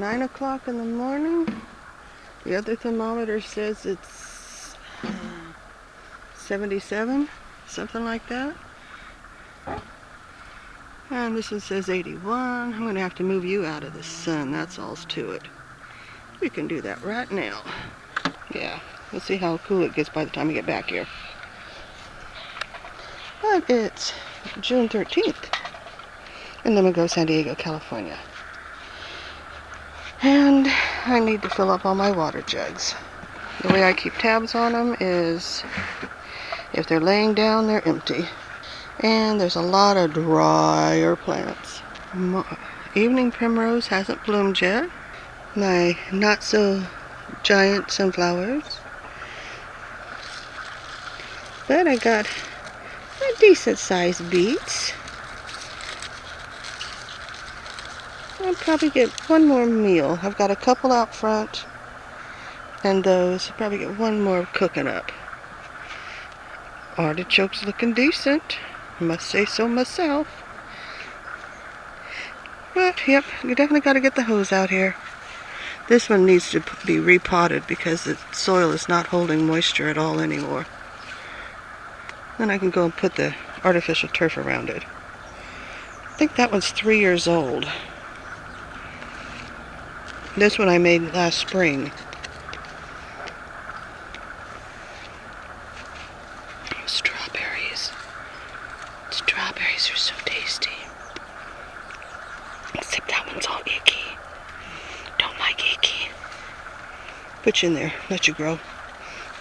9 o'clock in the morning. The other thermometer says it's 77, something like that. And this one says 81. I'm going to have to move you out of the sun. That's all's to it. We can do that right now. Yeah, we'll see how cool it gets by the time we get back here. But it's June 13th in Lemongrove, San Diego, California. And I need to fill up all my water jugs. The way I keep tabs on them is if they're laying down, they're empty. And there's a lot of drier plants. Evening primrose hasn't bloomed yet. My not so giant sunflowers. But I got a decent sized beets. I'll probably get one more meal. I've got a couple out front, and those, I'll probably get one more cooking up. Artichoke's looking decent, must say so myself. But, yep, you definitely got to get the hose out here. This one needs to be repotted because the soil is not holding moisture at all anymore. Then I can go and put the artificial turf around it. I think that one's 3 years old. This one I made last spring. Strawberries. Strawberries are so tasty. Except that one's all icky. Don't like icky. Put you in there. Let you grow.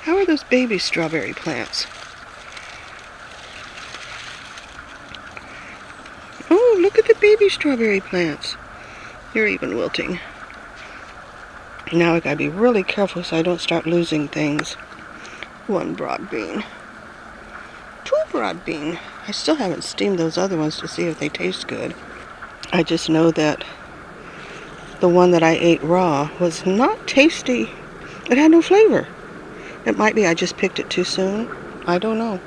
How are those baby strawberry plants? Oh, look at the baby strawberry plants. They're even wilting. Now I gotta be really careful so I don't start losing things. One broad bean. Two broad bean. I still haven't steamed those other ones to see if they taste good. I just know that the one that I ate raw was not tasty. It had no flavor. It might be I just picked it too soon. I don't know.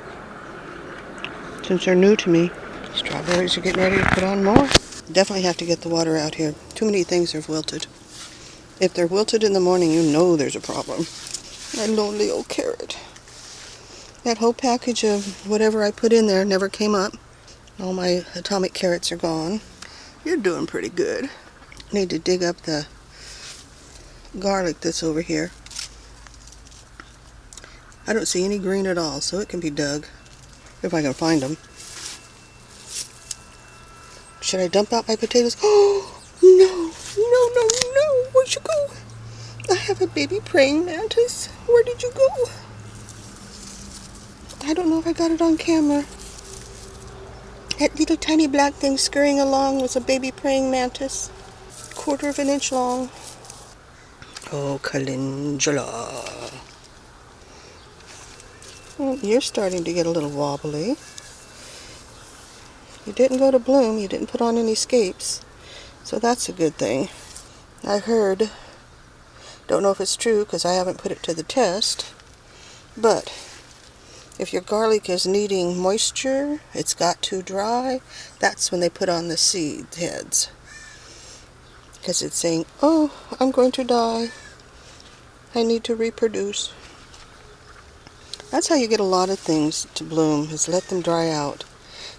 Since they're new to me. Strawberries are getting ready to put on more. Definitely have to get the water out here. Too many things are wilted. If they're wilted in the morning, you know there's a problem. My lonely old carrot. That whole package of whatever I put in there never came up. All my atomic carrots are gone. You're doing pretty good. Need to dig up the garlic that's over here. I don't see any green at all, so it can be dug. If I can find them. Should I dump out my potatoes? Oh, no. Where'd you go? I have a baby praying mantis. Where did you go? I don't know if I got it on camera. That little tiny black thing scurrying along was a baby praying mantis. 1/4 of an inch long. Oh, calendula. Well, you're starting to get a little wobbly. You didn't go to bloom. You didn't put on any scapes. So that's a good thing. I heard, don't know if it's true because I haven't put it to the test, but if your garlic is needing moisture, it's got too dry, that's when they put on the seed heads. Because it's saying, oh, I'm going to die. I need to reproduce. That's how you get a lot of things to bloom, is let them dry out.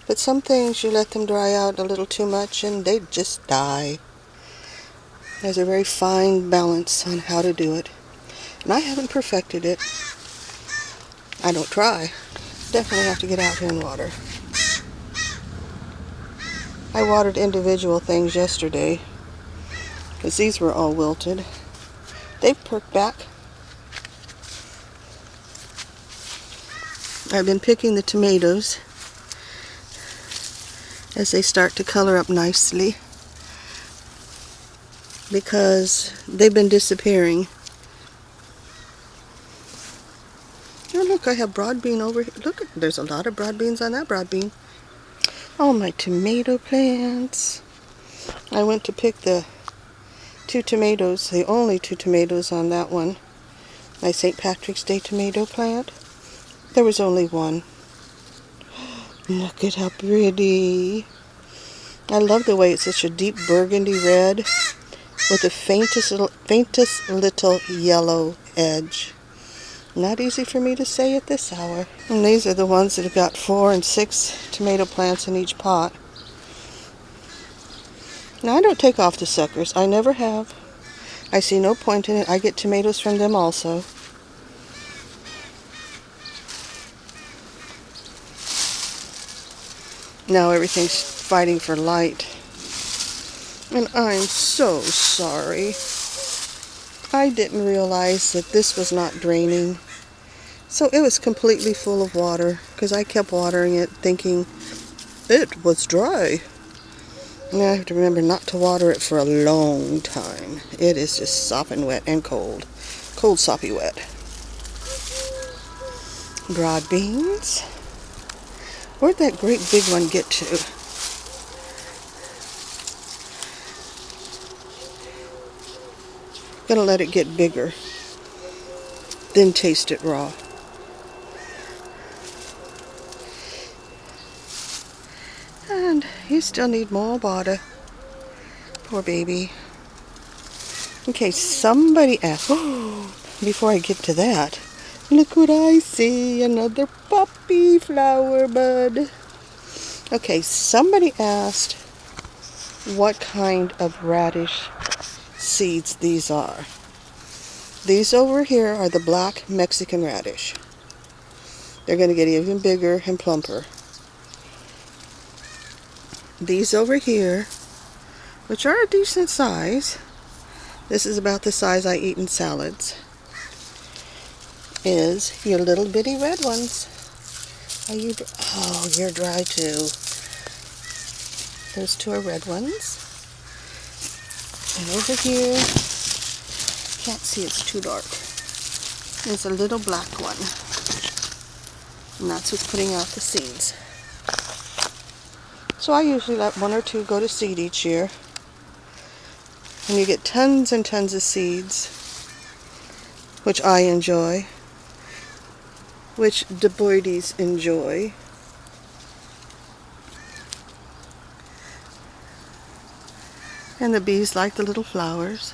But some things you let them dry out a little too much and they just die. There's a very fine balance on how to do it. And I haven't perfected it. I don't try. Definitely have to get out here and water. I watered individual things yesterday because these were all wilted. They've perked back. I've been picking the tomatoes as they start to color up nicely because they've been disappearing. Oh look, I have broad bean over here. Look, there's a lot of broad beans on that broad bean. Oh, my tomato plants. I went to pick the 2 tomatoes, the only 2 tomatoes on that one. My St. Patrick's Day tomato plant. There was only one. Look at how pretty. I love the way it's such a deep burgundy red. with the faintest little yellow edge. Not easy for me to say at this hour. And these are the ones that have got 4 and 6 tomato plants in each pot. Now, I don't take off the suckers. I never have. I see no point in it. I get tomatoes from them also. Now everything's fighting for light. And I'm so sorry. I didn't realize that this was not draining. So it was completely full of water because I kept watering it thinking it was dry. And I have to remember not to water it for a long time. It is just sopping wet and cold. Cold, soppy wet. Broad beans. Where'd that great big one get to? Gonna let it get bigger, then taste it raw. And you still need more water. Poor baby. Okay, somebody asked, oh, before I get to that, look what I see, another poppy flower bud. Okay, somebody asked what kind of radish seeds these are. These over here are the black Mexican radish. They're going to get even bigger and plumper. These over here, which are a decent size, this is about the size I eat in salads, is your little bitty red ones. Are you? Oh, you're dry too. Those two are red ones. And over here, can't see, it's too dark. There's a little black one. And that's what's putting out the seeds. So I usually let 1 or 2 go to seed each year. And you get tons and tons of seeds, which I enjoy, which the birdies enjoy. And the bees like the little flowers.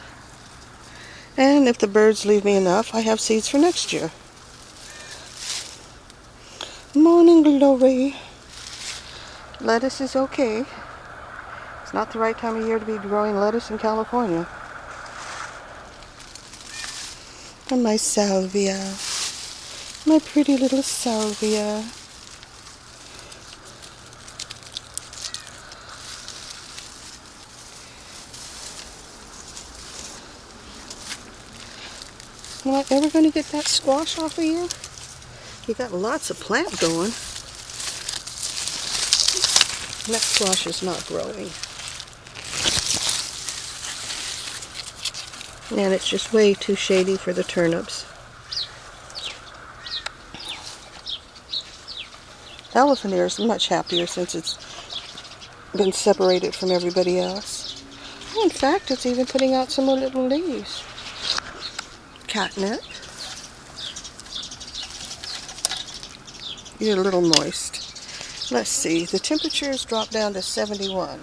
And if the birds leave me enough, I have seeds for next year. Morning glory. Lettuce is okay. It's not the right time of year to be growing lettuce in California. And my salvia. My pretty little salvia. Am I ever going to get that squash off of you? You got lots of plant going. That squash is not growing. And it's just way too shady for the turnips. Elephant ear is much happier since it's been separated from everybody else. Oh, in fact, it's even putting out some more little leaves. Catnip. You're a little moist. Let's see, the temperature's dropped down to 71.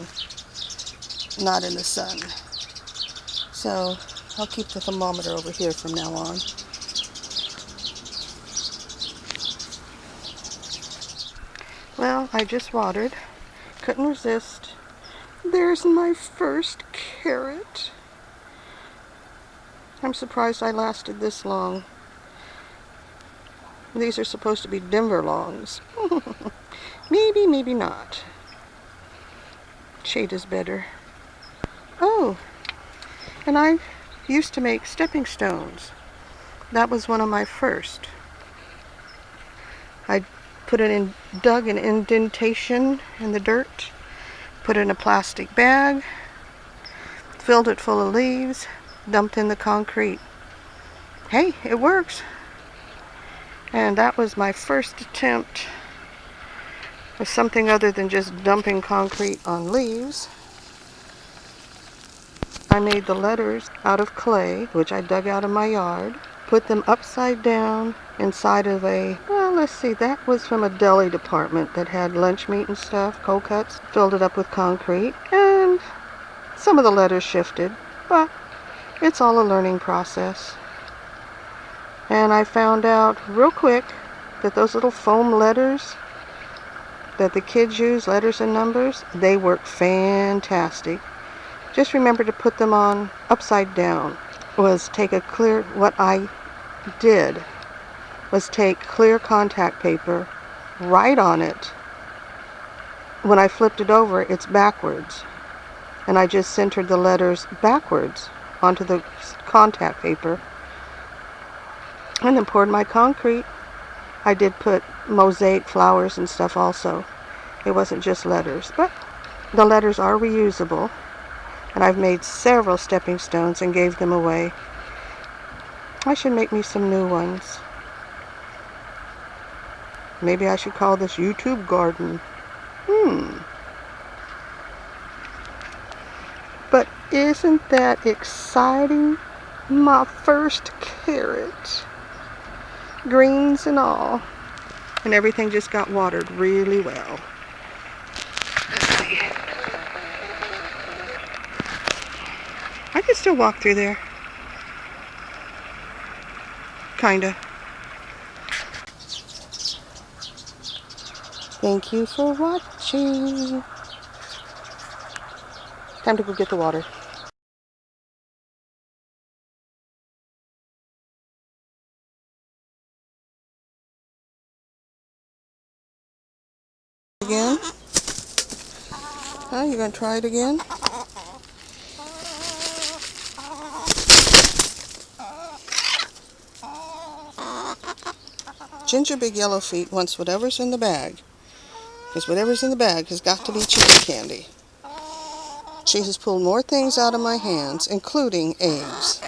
Not in the sun. So I'll keep the thermometer over here from now on. Well, I just watered. Couldn't resist. There's my first carrot. I'm surprised I lasted this long. These are supposed to be Denver longs. Maybe, maybe not. Shade is better. Oh, and I used to make stepping stones. That was one of my first. I put it in, dug an indentation in the dirt, put it in a plastic bag, filled it full of leaves, dumped in the concrete. Hey, it works. And that was my first attempt with something other than just dumping concrete on leaves. I made the letters out of clay, which I dug out of my yard, put them upside down inside of a, well, let's see, that was from a deli department that had lunch meat and stuff, cold cuts, filled it up with concrete, and some of the letters shifted, but It's all a learning process. And I found out real quick that those little foam letters that the kids use, letters and numbers, they work fantastic. Just remember to put them on upside down. What I did was take clear contact paper, write on it. When I flipped it over, it's backwards. And I just centered the letters backwards onto the contact paper. And then poured my concrete. I did put mosaic flowers and stuff also. It wasn't just letters, but the letters are reusable. And I've made several stepping stones and gave them away. I should make me some new ones. Maybe I should call this YouTube garden. But isn't that exciting? My first carrot. Greens and all. And everything just got watered really well. Let's see. I can still walk through there. Kinda. Thank you for watching. Time to go get the water. Again? Huh? You gonna try it again? Ginger Big Yellow Feet wants whatever's in the bag. Because whatever's in the bag has got to be chicken candy. She has pulled more things out of my hands, including eggs.